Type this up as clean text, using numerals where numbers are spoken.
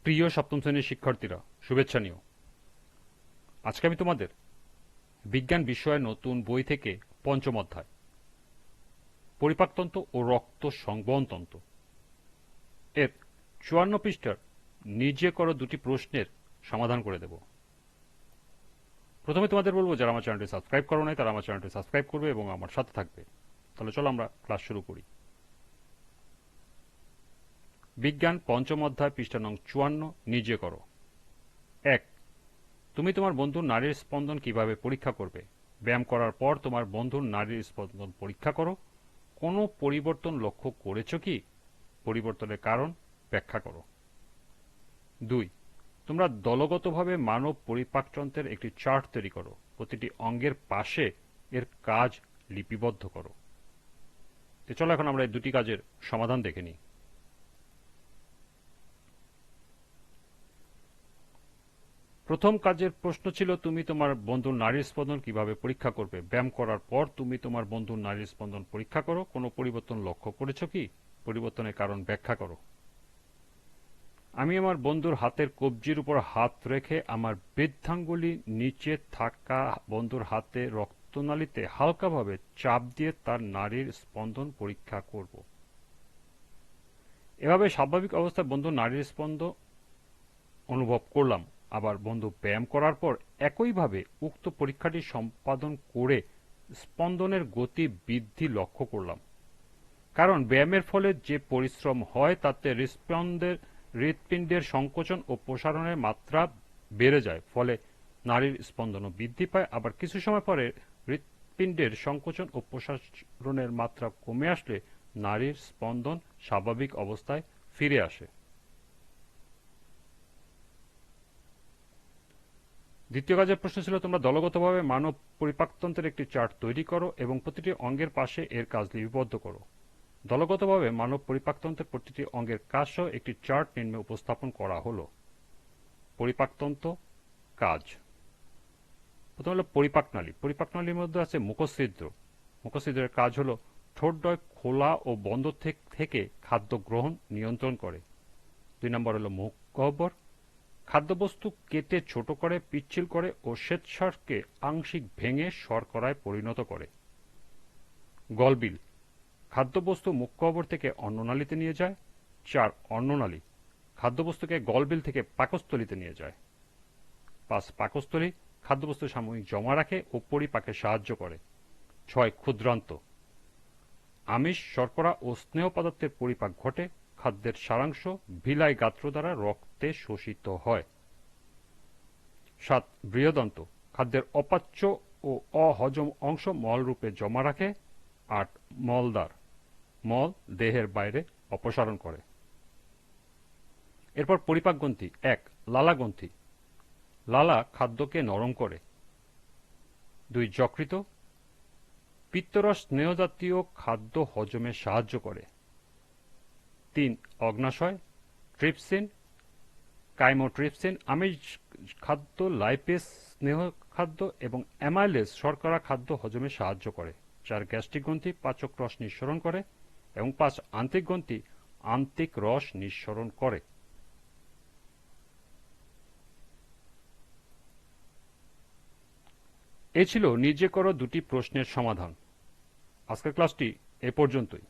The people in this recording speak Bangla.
প্রিয় সপ্তম শ্রেণীর শিক্ষার্থীরা, শুভেচ্ছা নিও। আজকে আমি তোমাদের বিজ্ঞান বিষয়ের নতুন বই থেকে পঞ্চম অধ্যায় পরিপাকতন্ত্র ও রক্ত সংবহনতন্ত্র এর ৫৪ পৃষ্ঠার নিজে করো দুটি প্রশ্নের সমাধান করে দেব। প্রথমে তোমাদের বলবো, যারা আমার চ্যানেলটি সাবস্ক্রাইব করো নাই তারা আমার চ্যানেলটি সাবস্ক্রাইব করবে এবং আমার সাথে থাকবে। তাহলে চলো আমরা ক্লাস শুরু করি। বিজ্ঞান পঞ্চম অধ্যায় পৃষ্ঠা নং ৫৪, নিজে করো। ১, তুমি তোমার বন্ধুর নাড়ির স্পন্দন কিভাবে পরীক্ষা করবে? ব্যায়াম করার পর তোমার বন্ধুর নাড়ির স্পন্দন পরীক্ষা করো। কোনো পরিবর্তন লক্ষ্য করেছো কি? পরিবর্তনের কারণ ব্যাখ্যা করো। ২, তোমরা দলগতভাবে মানব পরিপাকতন্ত্রের একটি চার্ট তৈরি করো। প্রতিটি অঙ্গের পাশে এর কাজ লিপিবদ্ধ করো। চলো এখন আমরা এই দুটি কাজের সমাধান দেখে নিই। প্রথম কাজের প্রশ্ন ছিল, তুমি তোমার বন্ধুর নাড়ির স্পন্দন কিভাবে পরীক্ষা করবে? ব্যায়াম করার পর তুমি তোমার বন্ধুর নাড়ির স্পন্দন পরীক্ষা করো। কোনো পরিবর্তন লক্ষ্য করেছো কি? পরিবর্তনের কারণ ব্যাখ্যা করো। আমি আমার বন্ধুর হাতের কবজির উপর হাত রেখে আমার বৃদ্ধাঙ্গুলি নিচে থাকা বন্ধুর হাতে রক্তনালীতে হালকাভাবে চাপ দিয়ে তার নাড়ির স্পন্দন পরীক্ষা করব। এভাবে স্বাভাবিক অবস্থায় বন্ধুর নাড়ির স্পন্দন অনুভব করলাম। আবার বন্ধু ব্যায়াম করার পর একইভাবে উক্ত পরীক্ষাটি সম্পাদন করে স্পন্দনের গতি বৃদ্ধি লক্ষ্য করলাম। কারণ ব্যায়ামের ফলে যে পরিশ্রম হয় তাতে হৃৎপিণ্ডের সংকোচন ও প্রসারণের মাত্রা বেড়ে যায়, ফলে নাড়ির স্পন্দনও বৃদ্ধি পায়। আবার কিছু সময় পরে হৃৎপিণ্ডের সংকোচন ও প্রসারণের মাত্রা কমে আসলে নাড়ির স্পন্দন স্বাভাবিক অবস্থায় ফিরে আসে। দ্বিতীয় কাজের প্রশ্ন ছিল, তোমরা দলগতভাবে মানব পরিপাকতন্ত্রের একটি চার্ট তৈরি করো এবং প্রতিটি অঙ্গের পাশে এর কাজ লিপিবদ্ধ করো। দলগতভাবে মানব পরিপাকতন্ত্রের প্রতিটি অঙ্গের কাজ সহ একটি চার্ট নিম্নে উপস্থাপন করা হলো। পরিপাকতন্ত্র, কাজ। প্রথম হলো পরিপাকনালী। পরিপাকনালীর মধ্যে আছে মুখছিদ্র। মুখছিদ্রের কাজ হলো ঠোঁটদ্বয় খোলা ও বন্ধ থেকে খাদ্য গ্রহণ নিয়ন্ত্রণ করে। ২ নম্বর হলো মুখ গহ্বর। খাদ্যবস্তু কেটে ছোট করে, পিচ্ছিল করে ও শ্বেতসারকে আংশিক ভেঙে শর্করায় পরিণত করে। গলবিল। খাদ্যবস্তু মুখ গহ্বর থেকে অন্ননালীতে নিয়ে যায়। ৪, অন্ননালী। খাদ্যবস্তুকে গলবিল থেকে পাকস্থলীতে নিয়ে যায়। ৫, পাকস্থলী। খাদ্যবস্তু সাময়িক জমা রাখে ও পরিপাকে সাহায্য করে। ৬, ক্ষুদ্রান্ত। আমিষ, শর্করা ও স্নেহ পদার্থের পরিপাক ঘটে। খাদ্যের সারাংশ ভিলাই গাত্র দ্বারা রক্তে শোষিত হয়। ৭, বৃহদান্ত। খাদ্যের অপাচ্য ও অহজম অংশ মলরূপে জমা রাখে। ৮, মলদ্বার। মল দেহের বাইরে অপসারণ করে। এরপর পরিপাক গ্রন্থি। ১, লালা গ্রন্থি। লালা খাদ্যকে নরম করে। ২, যকৃত। পিত্তরস স্নেহজাতীয় খাদ্য হজমে সাহায্য করে। ৩, অগ্নাশয়। ট্রিপসিন, কাইমোট্রিপসিন আমিষ খাদ্য, লাইপেজ স্নেহ খাদ্য এবং অ্যামাইলেজ শর্করা খাদ্য হজমে সাহায্য করে। ৪, গ্যাস্ট্রিক গ্রন্থি পাচক রস নিঃসরণ করে এবং ৫, আন্ত্রিক গ্রন্থি আন্ত্রিক রস নিঃসরণ করে। এ ছিল নিজে করো দুটি প্রশ্নের সমাধান। আজকের ক্লাসটি এ পর্যন্তই।